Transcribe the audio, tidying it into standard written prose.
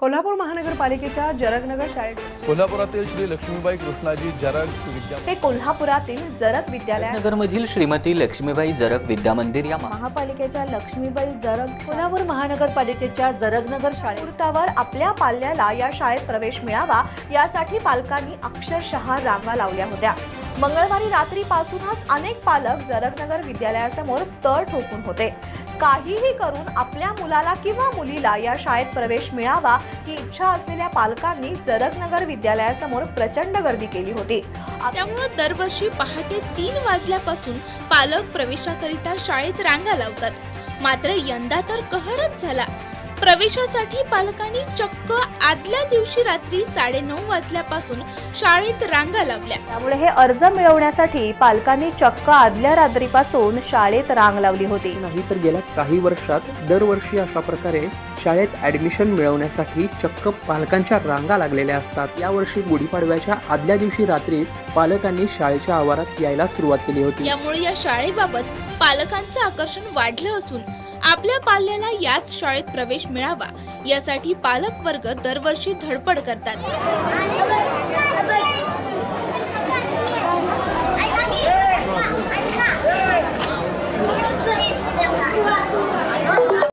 कोल्हापूर महानगरपालिकेच्या जरगनगर शाळेत कोल्हापुरातील श्री लक्ष्मीबाई कृष्णाजी जरग विद्यामंदिर हे कोल्हापुरातील जरग विद्यालय नगरमधील श्रीमती लक्ष्मीबाई जरग विद्यामंदिर या महापालिकेच्या लक्ष्मीबाई जरग कोल्हापूर महानगरपालिकेच्या जरगनगर शाळेत मुहूर्तावर आपल्या पाल्याला या शाळेत प्रवेश मिळावा यासाठी पालकांनी अक्षरशः रांगा लावल्या होत्या। मंगळवारी रात्रीपासूनच अनेक पालक जरगनगर विद्यालयासमोर तळ ठोकून होते। काहीही करून आपल्या मुलाला किंवा मुलीला या शाळेत प्रवेश मिळावा ही इच्छा असलेल्या पालकांनी जरगनगर विद्यालयासमोर प्रचंड गर्दी केली होती। त्यामुळे दरवर्षी पहाटे 3 वाजल्यापासून पालक प्रवेशाकरिता शाळेत रांगा लावतात। मात्र यंदा तर कहरच झाला। प्रवेशासाठी पालकांनी चक्क आदल्या दिवशी रात्री 9:30 वाजल्यापासून शाळेत रांगा लावल्या। त्यामुळे हे अर्ज मिळवण्यासाठी पालकांनी चक्क आदल्या रात्रीपासून शाळेत रांग लावली होती। नाही तर गेल्या काही वर्षात दरवर्षी अशा प्रकारे शाळेत ऍडमिशन मिळवण्यासाठी चक्क पालकांच्या रांगा लागलेल्या असतात। यावर्षी गुढीपाडव्याच्या आदल्या दिवशी रात्री पालकांनी शाळेच्या आवारात यायला सुरुवात केली होती। यामुळे या शाळेबाबत पालकांचं आकर्षण वाढलं असून आपल्या पाल्याला याच शाळेत प्रवेश मिळावा यासाठी पालक वर्ग दरवर्षी धडपड करतात।